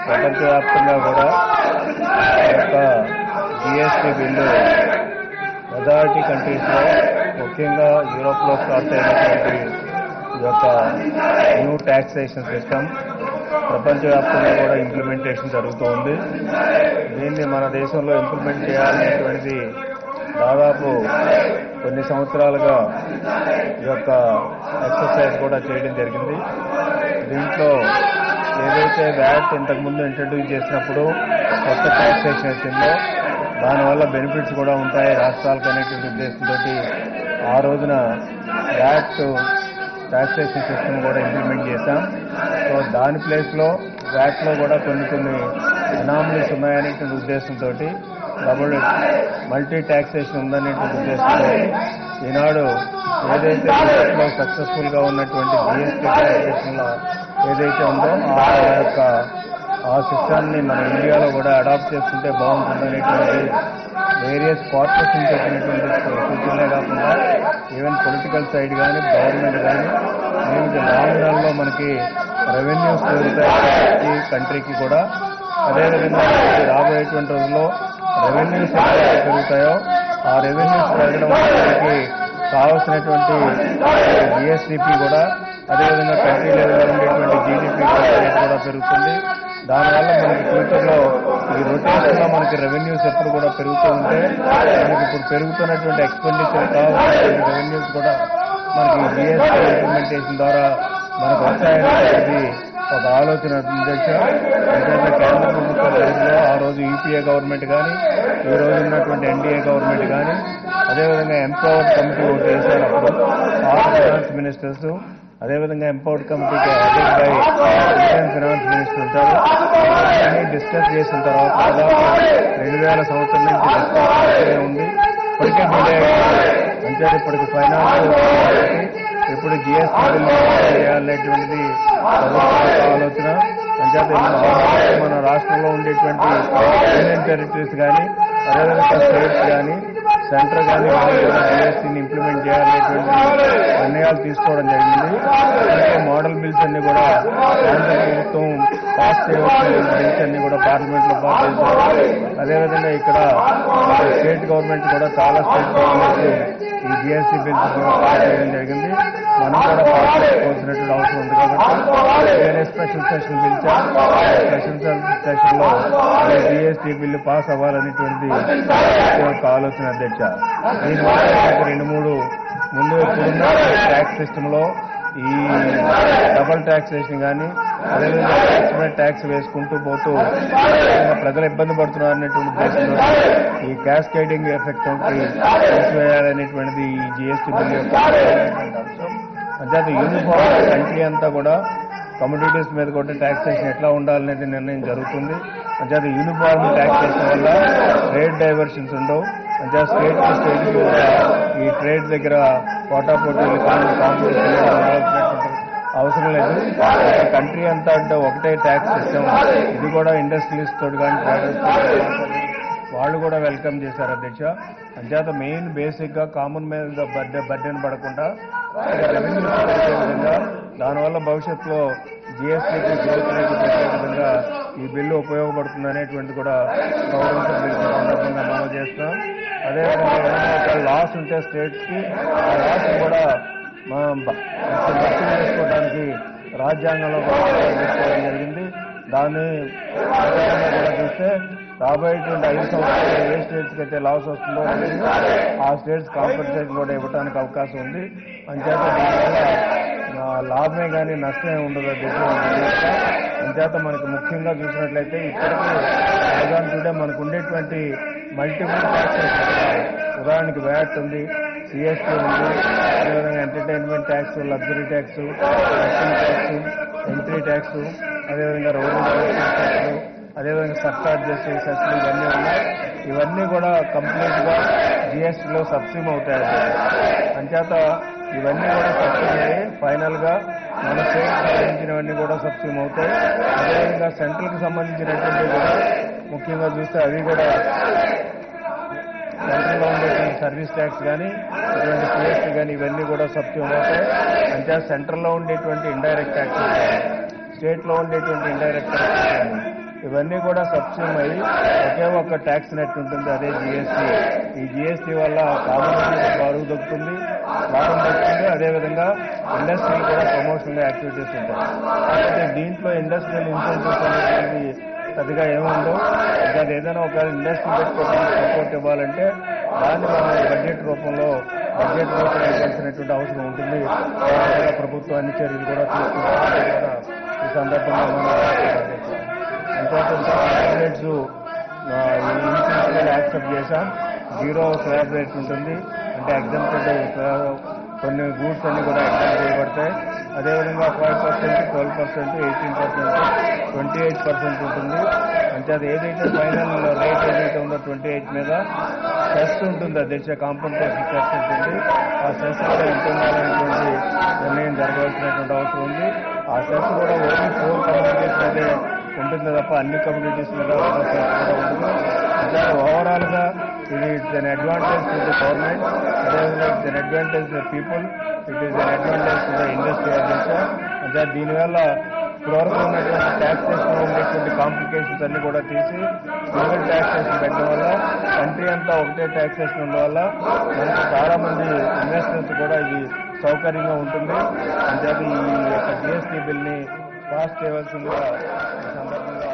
ప్రపంచవ్యాప్తంగా కూడా యొక్క జిఎస్టీ బిల్లు మెజారిటీ కంట్రీస్లో ముఖ్యంగా యూరోప్లో స్టార్ట్ అయినటువంటి ఈ యొక్క న్యూ ట్యాక్సేషన్ సిస్టమ్ ప్రపంచవ్యాప్తంగా కూడా ఇంప్లిమెంటేషన్ జరుగుతూ ఉంది. దీన్ని మన దేశంలో ఇంప్లిమెంట్ చేయాలనేటువంటిది దాదాపు కొన్ని సంవత్సరాలుగా ఈ యొక్క ఎక్సర్సైజ్ కూడా చేయడం జరిగింది. దీంట్లో ఏదైతే వ్యాట్ ఇంతకుముందు ఇంట్రడ్యూస్ చేసినప్పుడు కొత్త ట్యాక్సేషన్ వచ్చిందో దానివల్ల బెనిఫిట్స్ కూడా ఉంటాయి రాష్ట్రాలకు అనేటువంటి ఉద్దేశంతో ఆ రోజున వ్యాట్ ట్యాక్సేషన్ సిస్టమ్ కూడా ఇంప్లిమెంట్ చేశాం. సో దాని ప్లేస్లో వ్యాట్లో కూడా కొన్ని అనామలీస్ ఉన్నాయనేటువంటి ఉద్దేశంతో డబుల్ మల్టీ ట్యాక్సేషన్ ఉందనేటువంటి ఉద్దేశంతో ఈనాడు ఏదైతే దేశంలో సక్సెస్ఫుల్గా ఉన్నటువంటి జిఎస్టీ ట్యాక్సేషన్ ఏదైతే ఉందో ఆ సిస్టమ్ని మన ఇండియాలో కూడా అడాప్ట్ చేసుకుంటే బాగుంటుందనేటువంటి వేరియస్ కార్పొరేట్స్ నుంచి వచ్చినటువంటి సూచనలే కాకుండా ఈవెన్ పొలిటికల్ సైడ్ కానీ గవర్నమెంట్ కానీ దీనికి లాంగ్ రన్లో మనకి రెవెన్యూస్ పెరుగుతాయి కంట్రీకి కూడా. అదేవిధంగా రాబోయేటువంటి రోజుల్లో రెవెన్యూస్ ఎక్కడైతే పెరుగుతాయో ఆ రెవెన్యూస్ పెరగడం మనకి కావాల్సినటువంటి జిఎస్డిపి కూడా అదేవిధంగా కంట్రీ లెవెల్లో ఉండేటువంటి జీడిపి కూడా పెరుగుతుంది. దానివల్ల మనకి ఫ్యూచర్లో ఈ రొటేషన్లో మనకి రెవెన్యూస్ ఎప్పుడు కూడా పెరుగుతూ ఉంటే మనకి ఇప్పుడు పెరుగుతున్నటువంటి ఎక్స్పెండిచర్ కావాల్సినటువంటి రెవెన్యూస్ కూడా మనకి జిఎస్టీ ఇంప్లిమెంటేషన్ ద్వారా మనకు వస్తాయనేది ఒక ఆలోచన అధ్యక్ష. ఎందుకంటే కేంద్ర ప్రభుత్వ పరిధిలో ఆ రోజు యూపీఏ గవర్నమెంట్ కానీ ఈ రోజు ఉన్నటువంటి ఎన్డీఏ గవర్నమెంట్ కానీ అదేవిధంగా ఎంపవర్డ్ కమిటీ ఒకటి వేశారు. అప్పుడు ఆల్ ఫైనాన్స్ మినిస్టర్స్ అదేవిధంగా ఎంపవర్డ్ కమిటీకి attend by Indian finance minister ఉంటారు. అన్ని డిస్కస్ చేసిన తర్వాత దాదాపు 2000 సంవత్సరం నుంచి డిస్కస్ ఉంది. ఇప్పటికే డిలే అంటే ఇప్పటికి ఫైనాన్స్ ఇప్పుడు జిఎస్టీ బిల్లు చేయాలనేటువంటిది ప్రభుత్వ ఆలోచన. అంచేత మన రాష్ట్రంలో ఉండేటువంటి యూనియన్ టెరిటరీస్ కానీ అదేవిధంగా స్టేట్స్ కానీ సెంటర్ కానీ జిఎస్టీని ఇంప్లిమెంట్ చేయాలనేటువంటి నిర్ణయాలు తీసుకోవడం జరిగింది. అంటే మోడల్ బిల్స్ అన్ని కూడా కేంద్ర ప్రభుత్వం పాస్ చేయవలసిన బిల్స్ అన్ని కూడా పార్లమెంట్లో పాస్ చేశారు. అదేవిధంగా ఇక్కడ స్టేట్ గవర్నమెంట్ కూడా చాలా స్టేట్ గవర్నమెంట్స్ ఈ జిఎస్టీ బిల్స్ కూడా పాస్ చేయడం జరిగింది. మనం కూడా పాస్ చేసుకోవాల్సినటువంటి అవసరం ఉంది కాబట్టి వేరే స్పెషల్ సెషన్ పిలిచాం. స్పెషల్ సెషన్లో జిఎస్టీ బిల్లు పాస్ అవ్వాలనేటువంటి ఒక ఆలోచన అధ్యక్ష. దీనివల్ల 2-3 ముందు ఇప్పుడున్న ట్యాక్స్ సిస్టంలో ఈ డబల్ ట్యాక్సేషన్ కానీ అదేవిధంగా ట్యాక్స్ మీద ట్యాక్స్ వేసుకుంటూ పోతూ ప్రజలు ఇబ్బంది పడుతున్నారు అనేటువంటి ఉద్దేశంతో ఈ క్యాస్కేడింగ్ ఎఫెక్ట్ తీసివేయాలనేటువంటిది ఈ జిఎస్టీ బిల్ యొక్క అంశం. అంచేత యూనిఫామ్ కంట్రీ అంతా కూడా కమోడిటీస్ మీద కూడా ట్యాక్సేషన్ ఎట్లా ఉండాలనేది నిర్ణయం జరుగుతుంది. అంచేత యూనిఫామ్ ట్యాక్సేషన్ వల్ల ట్రేడ్ డైవర్షన్స్ ఉండవు. అంటే స్టేట్ టు స్టేట్ కూడా ఈ ట్రేడ్ దగ్గర పోటా పోటీలు కాంపిటీషన్ అవసరం లేదు. కంట్రీ అంతా అంటే ఒకటే ట్యాక్స్ సిస్టమ్. ఇది కూడా ఇండస్ట్రియలిస్ట్ తోటి కానీ ట్రేడర్స్ వాళ్ళు కూడా వెల్కమ్ చేశారు అధ్యక్ష. అంచేత మెయిన్ బేసిక్గా కామన్ మీద బర్డెన్ పడకుండా రెవెన్యూ పెట్టే విధంగా దానివల్ల భవిష్యత్తులో జిఎస్టీకి గ్రోత్ రేట్ పెట్టే విధంగా ఈ బిల్లు ఉపయోగపడుతుంది అనేటువంటి కూడా గౌరవ సభ్యుల సందర్భంగా మనం చేస్తున్నాం. అదేవిధంగా ఏమైనా లాస్ ఉంటే స్టేట్స్కి ఆ లాస్ కూడా భర్తీ చేసుకోవడానికి రాజ్యాంగంలో తీసుకోవడం జరిగింది. దాన్ని కూడా చూస్తే రాబోయేటువంటి 5 సంవత్సరాలు ఏ స్టేట్స్కి అయితే లాస్ వస్తుందో ఆ స్టేట్స్ కాంపెన్సేషన్ కూడా ఇవ్వడానికి అవకాశం ఉంది. అంచేత దీనివల్ల లాభమే కానీ నష్టమే ఉండదు అంచేత మనకు ముఖ్యంగా చూసినట్లయితే ఇప్పటికీ టుడే మనకు ఉండేటువంటి మల్టిపుల్ ట్యాక్సెస్ ఉదాహరణకి వ్యాట్ ఉంది, సిఎస్టీ ఉంది, అదేవిధంగా entertainment tax, luxury tax, tax, entry tax, అదేవిధంగా రోడ్డు ట్యాక్స్, అదేవిధంగా సబ్చార్జెస్, సెస్లు ఇవన్నీ ఉన్నాయి. ఇవన్నీ కూడా కంప్లీట్గా జిఎస్టీలో సబ్సిడీ అవుతాయి. అంచేత ఇవన్నీ కూడా సబ్సిడీ అయ్యి ఫైనల్గా మన స్టేట్కి సంబంధించినవన్నీ కూడా సబ్సిడీ అవుతాయి. అదేవిధంగా సెంట్రల్కి సంబంధించినటువంటి కూడా ముఖ్యంగా చూస్తే అవి కూడా సెంట్రల్లో ఉండేటువంటి సర్వీస్ ట్యాక్స్ కానీ ఇటువంటి సిఎస్టీ కానీ ఇవన్నీ కూడా సబ్సిడీ అవుతాయి. అంచేత సెంట్రల్లో ఉండేటువంటి ఇండైరెక్ట్ ట్యాక్స్, స్టేట్లో ఉండేటువంటి ఇండైరెక్ట్ ట్యాక్స్ ఇవన్నీ కూడా సబ్సిడీ అయ్యి ఒకే ఒక్క ట్యాక్స్ నెట్ ఉంటుంది, అదే జిఎస్టీ. ఈ జిఎస్టీ వల్ల కామన్ బారు దొరుకుతుంది, లాభం దొరుకుతుంది. అదేవిధంగా ఇండస్ట్రీ కూడా ప్రమోషన్ యాక్టివిటీస్ ఉంటాయి. కాబట్టి దీంట్లో ఇండస్ట్రియల్ ఇన్సెంటివ్స్ అనేటువంటి పెద్దగా ఏముండవు. అది ఏదైనా ఒక ఇండస్ట్రీ పెట్టుకోవడానికి సపోర్ట్ ఇవ్వాలంటే దాన్ని మనం బడ్జెట్ రూపంలో ఇవ్వాల్సినటువంటి అవసరం ఉంటుంది. ప్రభుత్వం అన్ని చర్యలు కూడా తీసుకుంటే కూడా ఈ సందర్భంగా మనం ఇంపార్టెంట్ క్యాబినెట్స్ యాక్సెప్ట్ చేశాం. 0 స్లాబ్ రేట్ ఉంటుంది, అంటే ఎగ్జామ్టెడ్ కొన్ని గూడ్స్ అన్ని కూడా ఎగ్జామ్ చేయబడతాయి. అదేవిధంగా 5%, 12%, 18%, 28% ఉంటుంది. అంటే అది ఏదైతే ఫైనల్ రేట్ ఏదైతే ఉందో 28 మీద సెస్ ఉంటుంది, అధ్యక్ష కాంపన్సేషన్ సెస్ ఉంటుంది. ఆ సెస్ కూడా ఎంత ఉండాలనేటువంటి నిర్ణయం జరగవలసినటువంటి అవసరం ఉంది. ఆ సెస్ కూడా ఓన్లీ 4 కమ్యూనిటీస్ మీదే ఉంటుంది తప్ప అన్ని కమ్యూనిటీస్ మీద సెస్ కూడా ఉంటుంది. అంటే ఓవరాల్ గా ఇది it's an advantage to the government, అదేవిధంగా it's an advantage to the people, it is an advantage to the industry అధ్యక్ష. అంటే దీనివల్ల ఇప్పటివరకు ఉన్నటువంటి ట్యాక్సేషన్ ఉండేటువంటి కాంప్లికేషన్స్ అన్ని కూడా తీసి సింగిల్ ట్యాక్సేషన్ పెట్టడం వల్ల కంట్రీ అంతా ఒకటే ట్యాక్సేషన్ ఉండడం వల్ల మనకు చాలా మంది ఇన్వెస్టర్స్ కూడా ఇది సౌకర్యంగా ఉంటుంది. అంటే ఈ యొక్క జిఎస్టీ బిల్ని పాస్ చేయవలసిందిగా ఈ సందర్భంగా